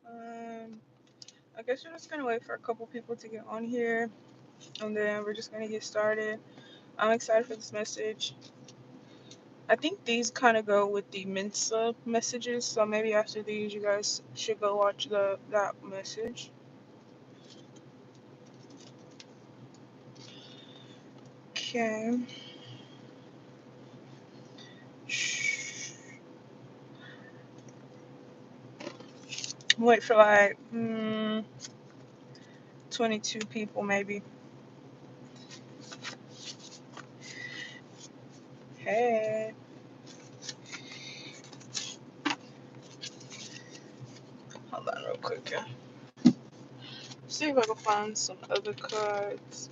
Um, I guess we're just gonna wait for a couple people to get on here, and then we're just gonna get started. I'm excited for this message. I think these kind of go with the Mensa messages, so maybe after these, you guys should go watch that message. Okay. Wait for like 22 people maybe. Hey. Hold on real quick. Yeah. See if I can find some other cards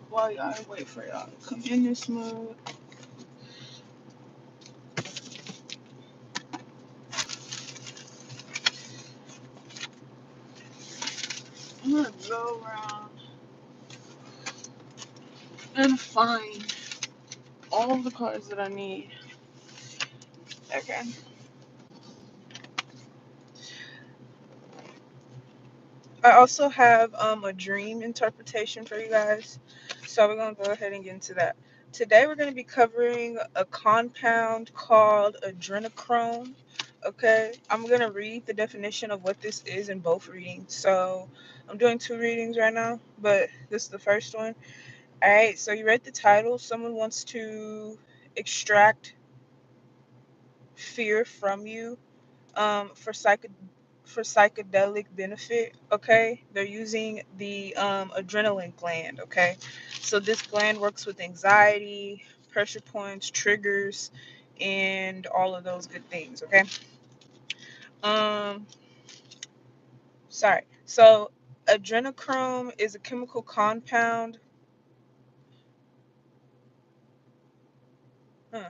while y'all wait for y'all to come in this mode. I'm gonna go around and find all of the cards that I need. Okay. I also have a dream interpretation for you guys. So we're gonna go ahead and get into that. Today we're gonna be covering a compound called adrenochrome. Okay, I'm gonna read the definition of what this is in both readings. So I'm doing two readings right now, but this is the first one. All right, so you read the title. Someone wants to extract fear from you for psychedelic benefit. Okay, they're using the adrenaline gland. Okay, so this gland works with anxiety, pressure points, triggers, and all of those good things. Okay. Um, sorry. So adrenochrome is a chemical compound. Huh.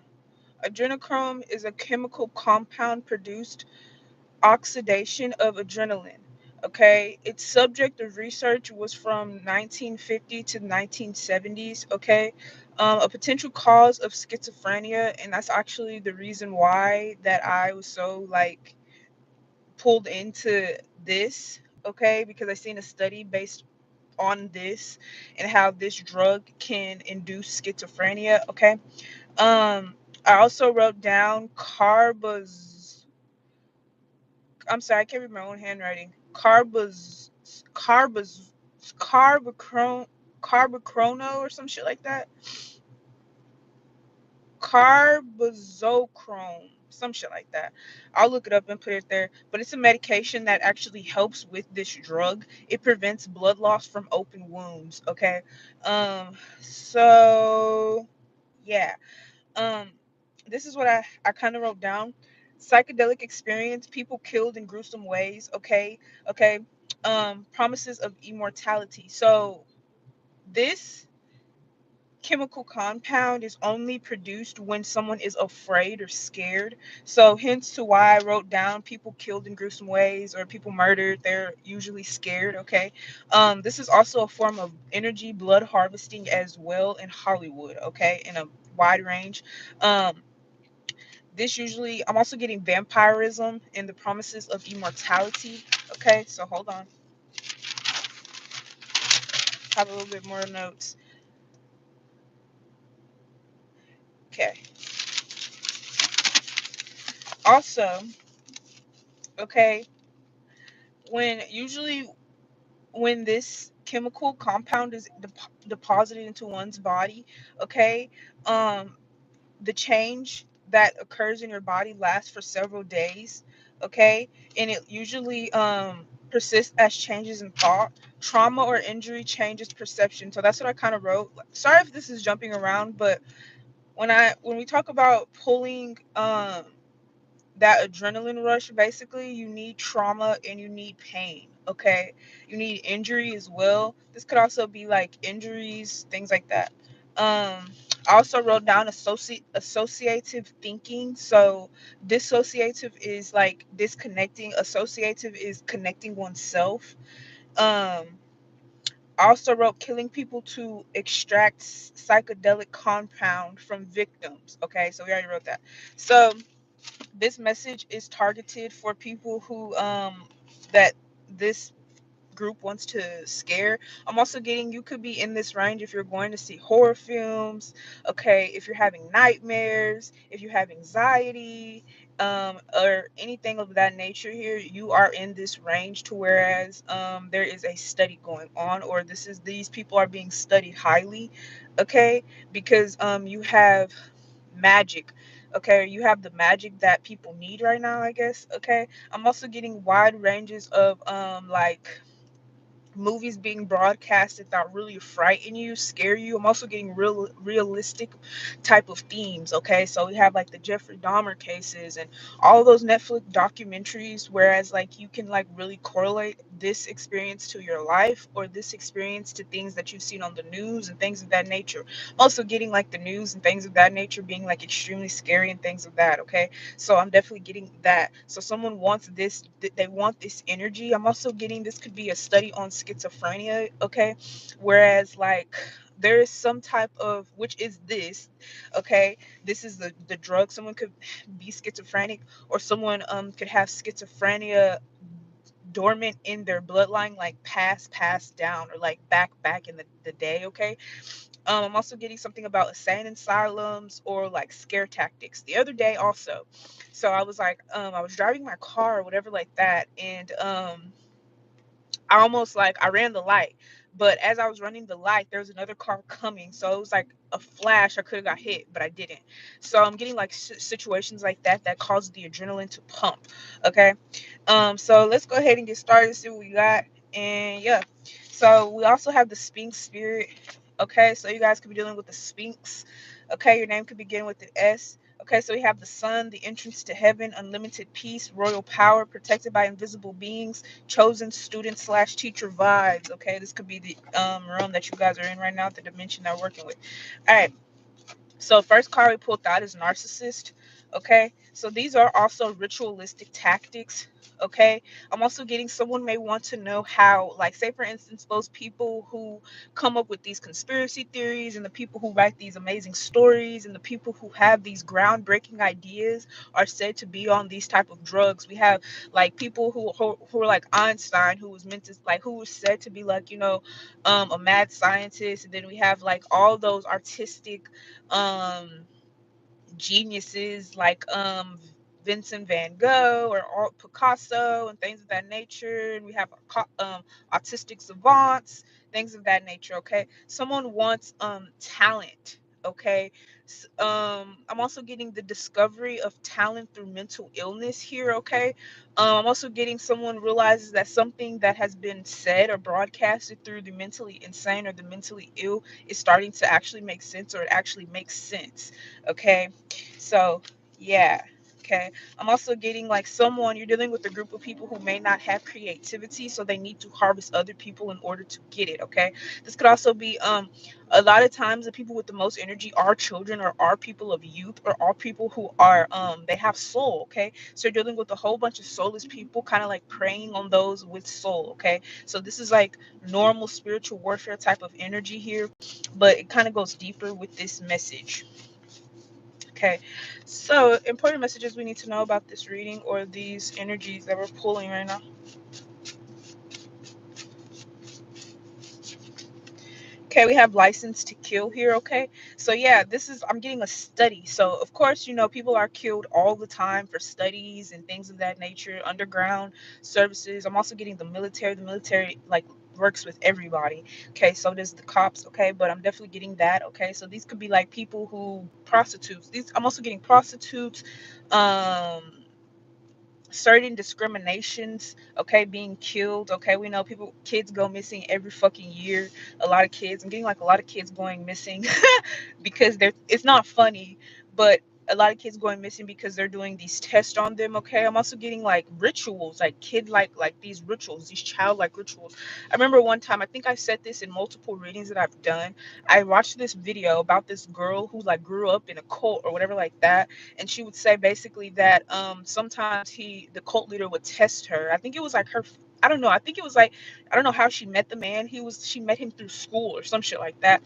Adrenochrome is a chemical compound produced oxidation of adrenaline. Okay, its subject of research was from 1950 to 1970s. Okay, a potential cause of schizophrenia, and that's actually the reason why that I was so like pulled into this. Okay, because I seen a study based on this and how this drug can induce schizophrenia. Okay, I also wrote down carbaz. I'm sorry, I can't read my own handwriting. Carbaz, carbachron, carbachrono or some shit like that. Carbazochrome, some shit like that. I'll look it up and put it there. But it's a medication that actually helps with this drug. It prevents blood loss from open wounds. Okay. So yeah. Um, this is what I kind of wrote down. Psychedelic experience, people killed in gruesome ways. Okay, okay. Promises of immortality. So this chemical compound is only produced when someone is afraid or scared. So hence to why I wrote down people killed in gruesome ways or people murdered. They're usually scared. Okay. This is also a form of energy blood harvesting as well in Hollywood. Okay, in a wide range. Um, this usually, I'm also getting vampirism and the promises of immortality. Okay, so hold on. Have a little bit more notes. Okay. Also, okay, usually when this chemical compound is deposited into one's body, okay, um, the change that occurs in your body lasts for several days, okay, and it usually persists as changes in thought. Trauma or injury changes perception. So that's what I kind of wrote. Sorry if this is jumping around, but when we talk about pulling that adrenaline rush, basically you need trauma and you need pain. Okay, you need injury as well. This could also be like injuries, things like that. I also wrote down associative thinking. So dissociative is like disconnecting, associative is connecting oneself. um I also wrote killing people to extract psychedelic compound from victims. Okay, so we already wrote that. So This message is targeted for people who that this group wants to scare. I'm also getting you could be in this range if you're going to see horror films, okay, if you're having nightmares, if you have anxiety, or anything of that nature here, you are in this range to whereas there is a study going on, or these people are being studied highly, okay, because you have magic. Okay, you have the magic that people need right now, I guess. Okay, I'm also getting wide ranges of like movies being broadcasted that really frighten you, scare you. I'm also getting realistic type of themes. Okay, so we have like the Jeffrey Dahmer cases and all those Netflix documentaries, whereas like you can like really correlate this experience to your life or this experience to things that you've seen on the news and things of that nature. Also getting like the news and things of that nature being like extremely scary and things of that. Okay, so I'm definitely getting that. So someone wants this, they want this energy. I'm also getting this could be a study on schizophrenia, okay? Whereas like there is some type of, which is this, okay? This is the drug. Someone could be schizophrenic, or someone could have schizophrenia dormant in their bloodline, like passed down, or like back in the day, okay? I'm also getting something about insane asylums or like scare tactics. The other day also, so I was like, I was driving my car or whatever like that, and I almost like I ran the light, but as I was running the light, there was another car coming, so it was like a flash. I could have got hit, but I didn't. So I'm getting like situations like that that cause the adrenaline to pump. Okay, so let's go ahead and get started, see what we got. And yeah, so we also have the Sphinx spirit. Okay, so you guys could be dealing with the Sphinx. Okay, your name could begin with the S. Okay, so we have the sun, the entrance to heaven, unlimited peace, royal power, protected by invisible beings, chosen student slash teacher vibes. Okay, this could be the realm that you guys are in right now, the dimension that we're working with. All right, so first card we pulled out is narcissist. Okay, so these are also ritualistic tactics. Okay, I'm also getting someone may want to know how, like, say for instance, those people who come up with these conspiracy theories and the people who write these amazing stories and the people who have these groundbreaking ideas are said to be on these type of drugs. We have like people who are like Einstein, who was meant to like who was said to be like, a mad scientist, and then we have like all those artistic um geniuses like Vincent van Gogh or Picasso and things of that nature, and we have autistic savants, things of that nature. Okay, someone wants talent. Okay, I'm also getting the discovery of talent through mental illness here. Okay, I'm also getting someone realizes that something that has been said or broadcasted through the mentally insane or the mentally ill is starting to actually make sense, or it actually makes sense. Okay, so yeah. Okay, I'm also getting like someone, you're dealing with a group of people who may not have creativity, so they need to harvest other people in order to get it. Okay, this could also be a lot of times the people with the most energy are children, or are people of youth, or are people who are they have soul. Okay, so you're dealing with a whole bunch of soulless people, kind of like preying on those with soul. Okay, so this is like normal spiritual warfare type of energy here, but it kind of goes deeper with this message. Okay, so important messages we need to know about this reading, or these energies that we're pulling right now. Okay, we have license to kill here. Okay, so yeah, I'm getting a study. So of course, people are killed all the time for studies and things of that nature, underground services. I'm also getting the military. The military like works with everybody. Okay, so does the cops. Okay, but I'm definitely getting that. Okay, so these could be like people who prostitutes. These I'm also getting prostitutes. Certain discriminations, okay, being killed. Okay, we know kids go missing every fucking year. A lot of kids, I'm getting like a lot of kids going missing because it's not funny, but a lot of kids going missing because they're doing these tests on them. Okay, I'm also getting like rituals, like kid like these rituals, these childlike rituals. I remember one time, I think I said this in multiple readings that I've done. I watched this video about this girl who like grew up in a cult or whatever like that, and she would say basically that sometimes the cult leader would test her. I think it was like I don't know. I think it was like, I don't know how she met the man. She met him through school or some shit like that.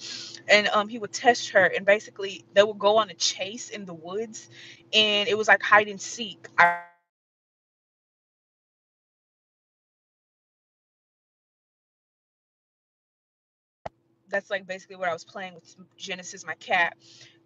And he would test her, and basically they would go on a chase in the woods, and it was like hide and seek. That's like basically what I was playing with Genesis, my cat.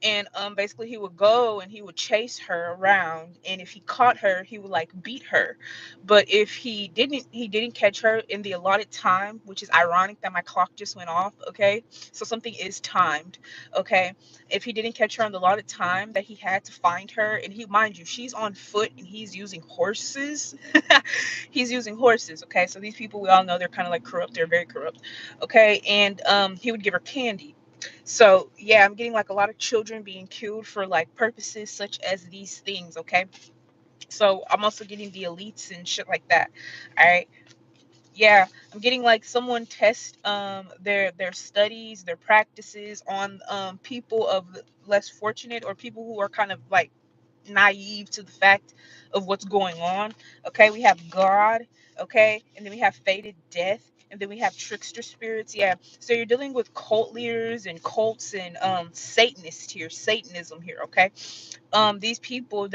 And basically he would go and he would chase her around, and if he caught her he would like beat her. But if he didn't catch her in the allotted time, which is ironic that my clock just went off, okay? So something is timed, okay? If he didn't catch her in the allotted time that he had to find her, and he, mind you, she's on foot and he's using horses. He's using horses, okay? So these people, we all know they're kind of like corrupt, they're very corrupt, okay? And he would give her candy. So yeah, I'm getting like a lot of children being killed for like purposes such as these things, okay? So I'm also getting the elites and shit like that. All right. Yeah, I'm getting like someone test their studies, their practices on people of less fortunate, or people who are kind of like naive to the fact of what's going on. Okay, we have God, okay, and then we have fated death, and then we have trickster spirits. Yeah, so you're dealing with cult leaders and cults and Satanists here, Satanism here. Okay, these people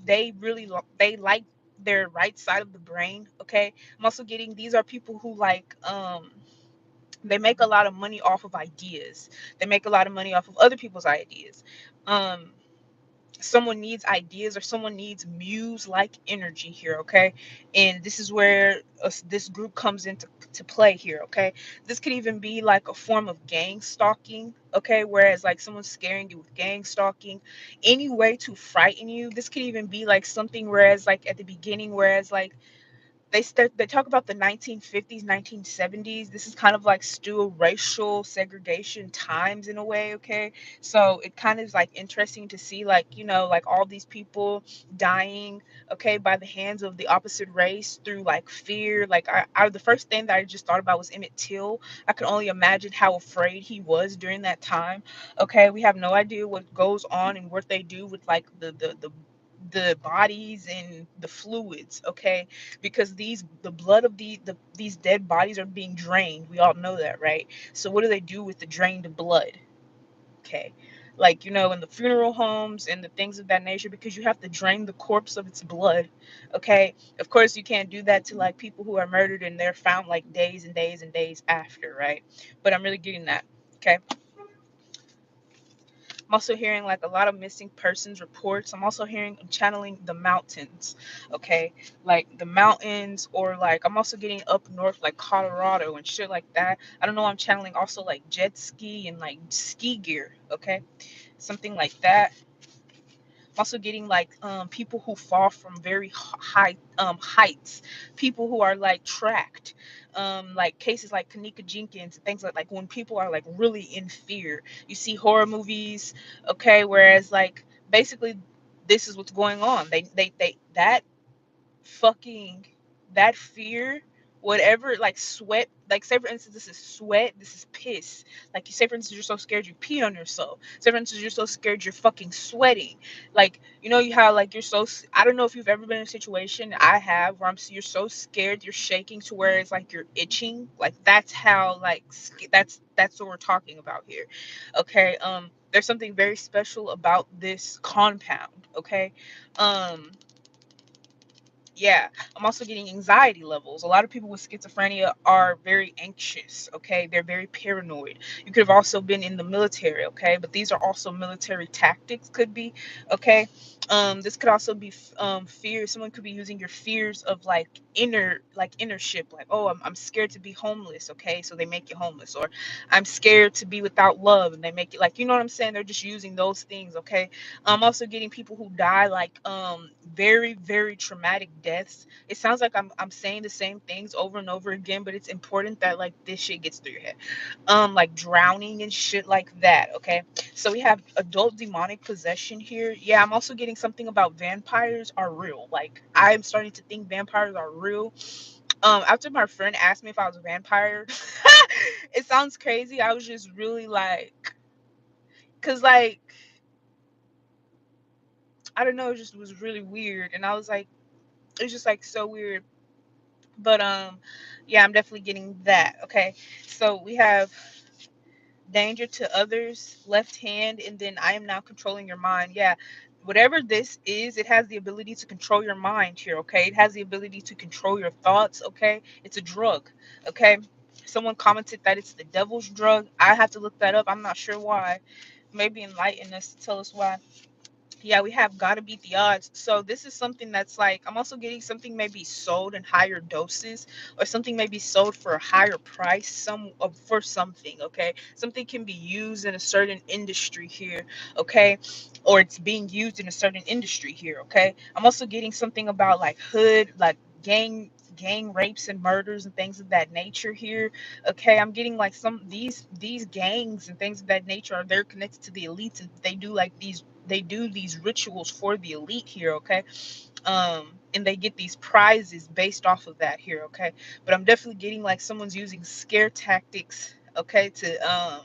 they really they like their right side of the brain. Okay, I'm also getting these are people who like they make a lot of money off of ideas. They make a lot of money off of other people's ideas. Um, Someone needs ideas, or someone needs muse like energy here, okay? And this is where this group comes into to play here, okay? This could even be like a form of gang stalking, okay? Whereas like someone's scaring you with gang stalking, any way to frighten you. This could even be like something, whereas like at the beginning, whereas like they talk about the 1950s, 1970s. This is kind of like still racial segregation times in a way, okay? So it kind of is like interesting to see, like, like all these people dying, okay, by the hands of the opposite race through like fear. Like the first thing that I just thought about was Emmett Till. I could only imagine how afraid he was during that time. Okay, we have no idea what goes on and what they do with like the bodies and the fluids, okay? Because the blood of these dead bodies are being drained. We all know that, right? So what do they do with the drained blood? Okay, like, in the funeral homes and the things of that nature, because you have to drain the corpse of its blood. Okay, of course you can't do that to like people who are murdered and they're found like days and days and days after, right? But I'm really getting that. Okay, I'm also hearing like a lot of missing persons reports. I'm channeling the mountains, okay? Like the mountains, or like I'm also getting up north, like Colorado and shit like that. I don't know. I'm channeling also like jet ski and like ski gear, okay? Something like that. Also getting like people who fall from very high heights, people who are like tracked, like cases like Kanika Jenkins and things like when people are like really in fear. You see horror movies, okay, whereas like basically this is what's going on. They that fucking that fear, whatever, like sweat, like say for instance this is sweat, this is piss. Like you say for instance you're so scared you pee on yourself. Say for instance you're so scared you're fucking sweating. Like, you how like I don't know if you've ever been in a situation, I have, where you're so scared you're shaking to where it's like you're itching. Like that's how like that's what we're talking about here. Okay, there's something very special about this compound, okay? um yeah, I'm also getting anxiety levels. A lot of people with schizophrenia are very anxious, okay? They're very paranoid. You could have also been in the military, okay? But these are also military tactics, could be, okay? This could also be fear. Someone could be using your fears of innership, like, oh, I'm scared to be homeless, okay? So they make you homeless. Or I'm scared to be without love, and they make it like, you know what I'm saying? They're just using those things, okay? I'm also getting people who die like very very traumatic deaths. It sounds like I'm saying the same things over and over again, but it's important that like this shit gets through your head. Like drowning and shit like that, okay? So we have adult demonic possession here. Yeah, I'm also getting something about vampires are real. Like I'm starting to think vampires are real. After my friend asked me if I was a vampire, it sounds crazy. I was just really like, cuz like I don't know, it just was really weird. And I was like, it's just like so weird But yeah, I'm definitely getting that. Okay. So we have danger to others, left hand, and then I am now controlling your mind. Yeah. Whatever this is, it has the ability to control your mind here, okay? It has the ability to control your thoughts, okay? It's a drug, okay? Someone commented that it's the devil's drug. I have to look that up. I'm not sure why. Maybe enlighten us to tell us why. Yeah, we have gotta beat the odds. So this is something that's like, I'm also getting something maybe sold in higher doses, or something may be sold for a higher price, for something. Okay, something can be used in a certain industry here. Okay, or it's being used in a certain industry here. Okay, I'm also getting something about like hood, like gang rapes and murders and things of that nature here. Okay, I'm getting like some these gangs and things of that nature are, they're connected to the elites, and they do these rituals for the elite here. Okay, and they get these prizes based off of that here. Okay, but I'm definitely getting like someone's using scare tactics, okay, to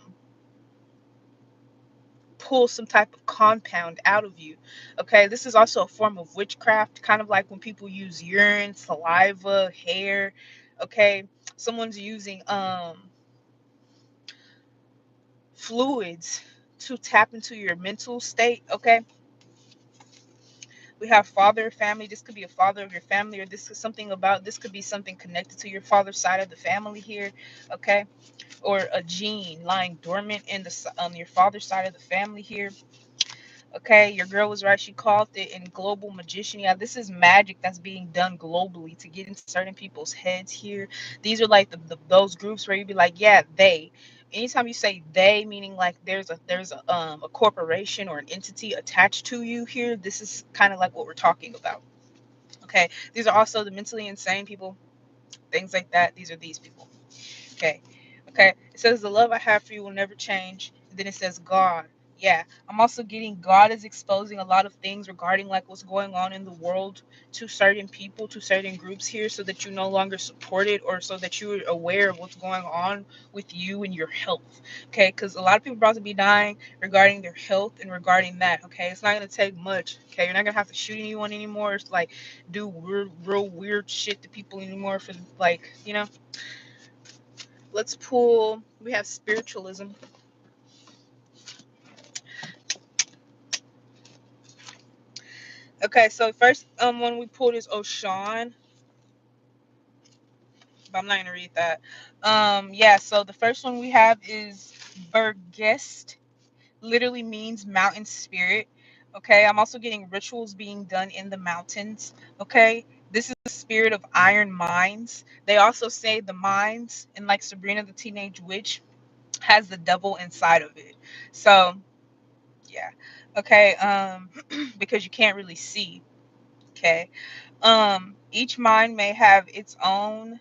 pull some type of compound out of you. Okay, this is also a form of witchcraft, kind of like when people use urine, saliva, hair. Okay, someone's using fluids to tap into your mental state. Okay, we have father, family. This could be a father of your family, or this could be something connected to your father's side of the family here. Okay, or a gene lying dormant in the your father's side of the family here. Okay, your girl was right. She called it in global magician. Yeah, this is magic that's being done globally to get into certain people's heads here. These are like those groups where you'd be like, yeah, they. Anytime you say they, meaning like there's a corporation or an entity attached to you here, this is kind of like what we're talking about. Okay, these are also the mentally insane people, things like that. These are these people. Okay. Okay. It says the love I have for you will never change. And then it says God. Yeah. I'm also getting God is exposing a lot of things regarding like what's going on in the world to certain people, to certain groups here, so that you no longer support it, or so that you're aware of what's going on with you and your health. Okay. Because a lot of people are about to be dying regarding their health and regarding that. Okay. It's not going to take much. Okay. You're not going to have to shoot anyone anymore. It's like do real weird shit to people anymore for like, let's pull, we have spiritualism. Okay, so first one we pulled is Oshan, but I'm not gonna read that. Yeah, so the first one we have is Bergest, literally means mountain spirit. Okay, I'm also getting rituals being done in the mountains. Okay, this is the spirit of iron mines. They also say the mines in like Sabrina the Teenage Witch has the devil inside of it. So yeah. Okay, because you can't really see. Okay. Each mind may have its own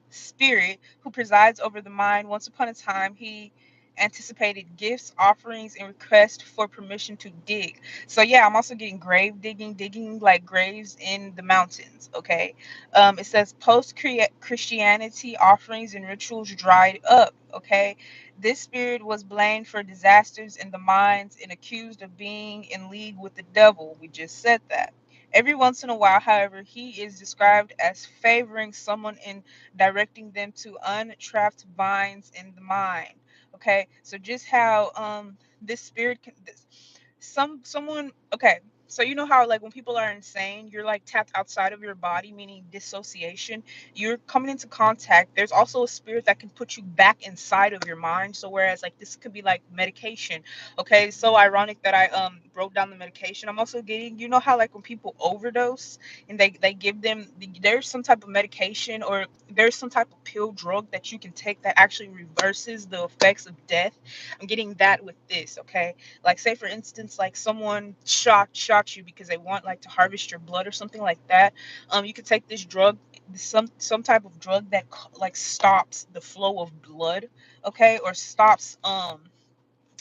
spirit who presides over the mind. Once upon a time, he anticipated gifts, offerings, and requests for permission to dig. So yeah, I'm also getting grave digging like graves in the mountains. Okay. It says post Christianity offerings and rituals dried up. Okay. This spirit was blamed for disasters in the mines and accused of being in league with the devil. We just said that. Every once in a while, however, he is described as favoring someone in directing them to untrapped vines in the mind. Okay, so just how this spirit can someone okay, so you know how like when people are insane, you're like tapped outside of your body, meaning dissociation. You're coming into contact. There's also a spirit that can put you back inside of your mind. So whereas like this could be like medication. Okay, so ironic that I broke down the medication. I'm also getting, you know how like when people overdose and they give them there's some type of medication, or there's some type of pill drug that you can take that actually reverses the effects of death. I'm getting that with this. Okay, like say for instance, like someone shot you because they want like to harvest your blood or something like that. You could take this drug, some type of drug that like stops the flow of blood, okay, or stops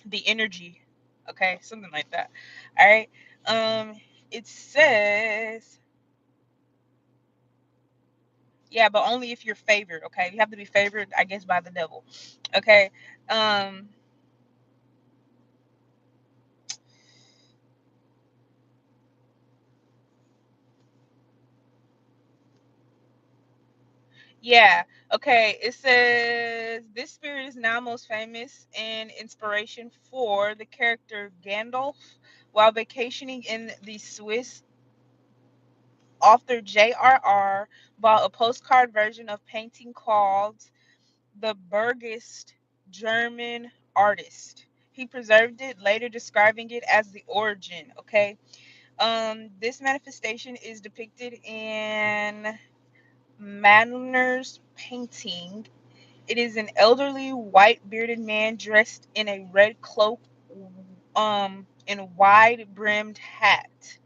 the energy, okay, something like that. All right. Um, it says, yeah, but only if you're favored. Okay, you have to be favored, I guess, by the devil. Okay. Um, Yeah. Okay. It says this spirit is now most famous and inspiration for the character Gandalf while vacationing in the Swiss author J.R.R. bought a postcard version of painting called The Bergist German Artist. He preserved it, later describing it as the origin. Okay. This manifestation is depicted in Manner's painting. It is an elderly white bearded man dressed in a red cloak and a wide brimmed hat.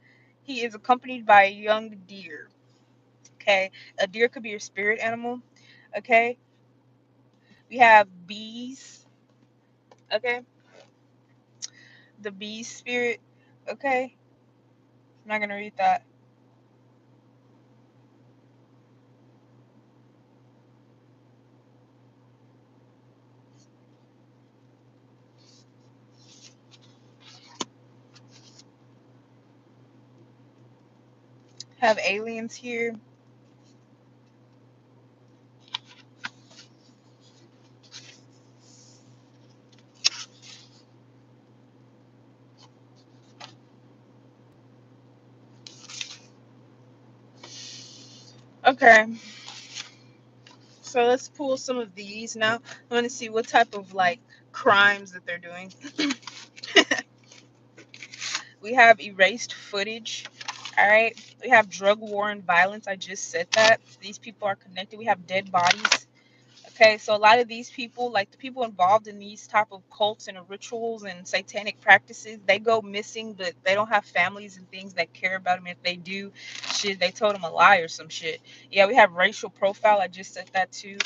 He is accompanied by a young deer. Okay. A deer could be your spirit animal. Okay. We have bees. Okay. The bee spirit. Okay. I'm not gonna read that. Have aliens here. Okay. So let's pull some of these now. I want to see what type of like crimes that they're doing. We have erased footage. All right. We have drug war and violence. I just said that. These people are connected. We have dead bodies. Okay, so a lot of these people, like the people involved in these type of cults and rituals and satanic practices, they go missing, but they don't have families and things that care about them. If they do, shit, they told them a lie or some shit. Yeah, we have racial profile. I just said that too.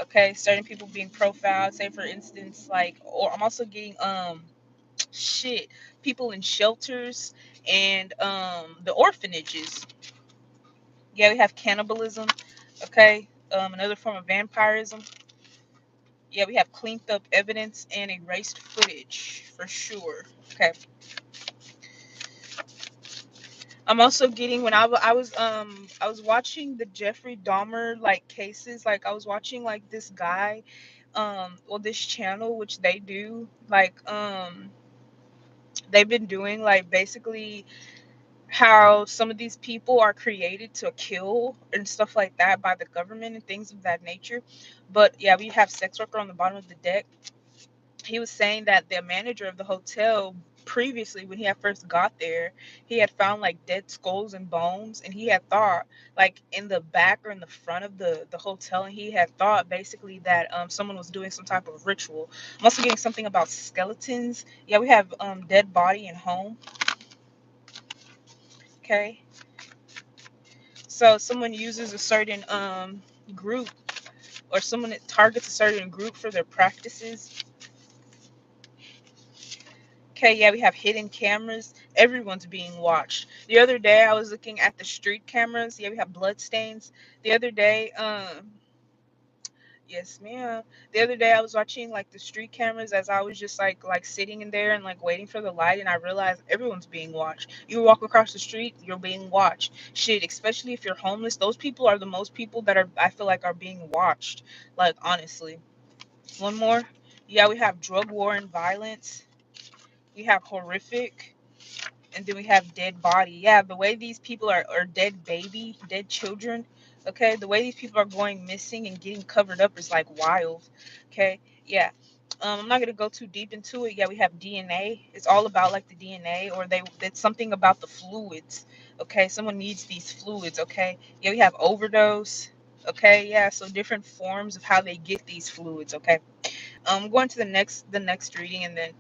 Okay, certain people being profiled. Say for instance, like, or I'm also getting shit, people in shelters and the orphanages. Yeah, we have cannibalism. Okay, another form of vampirism. Yeah, we have cleaned up evidence and erased footage for sure. Okay. I'm also getting when I was watching the Jeffrey Dahmer like cases, like I was watching like this guy well this channel which they do like they've been doing like basically how some of these people are created to kill and stuff like that by the government and things of that nature. But yeah, we have sex worker on the bottom of the deck. He was saying that the manager of the hotel previously when he had first got there, he had found like dead skulls and bones, and he had thought like in the back or in the front of the hotel, and he had thought basically that someone was doing some type of ritual. I'm also getting something about skeletons. Yeah, we have dead body and home. Okay, so someone uses a certain group, or someone that targets a certain group for their practices. Okay, yeah, we have hidden cameras. Everyone's being watched. The other day, I was looking at the street cameras. Yeah, we have blood stains. The other day, yes, ma'am. The other day, I was watching like the street cameras as I was just like sitting in there and like waiting for the light, and I realized everyone's being watched. You walk across the street, you're being watched. Shit, especially if you're homeless, those people are the most people that are I feel like are being watched. Like honestly. One more. Yeah, we have drug war and violence. We have horrific. And then we have dead body. Yeah, the way these people are dead baby, dead children. Okay, the way these people are going missing and getting covered up is like wild. Okay, yeah. I'm not gonna go too deep into it. Yeah, we have DNA. It's all about like the DNA, or it's something about the fluids. Okay, someone needs these fluids. Okay, yeah, we have overdose. Okay, yeah, so different forms of how they get these fluids. Okay, going to the next reading, and then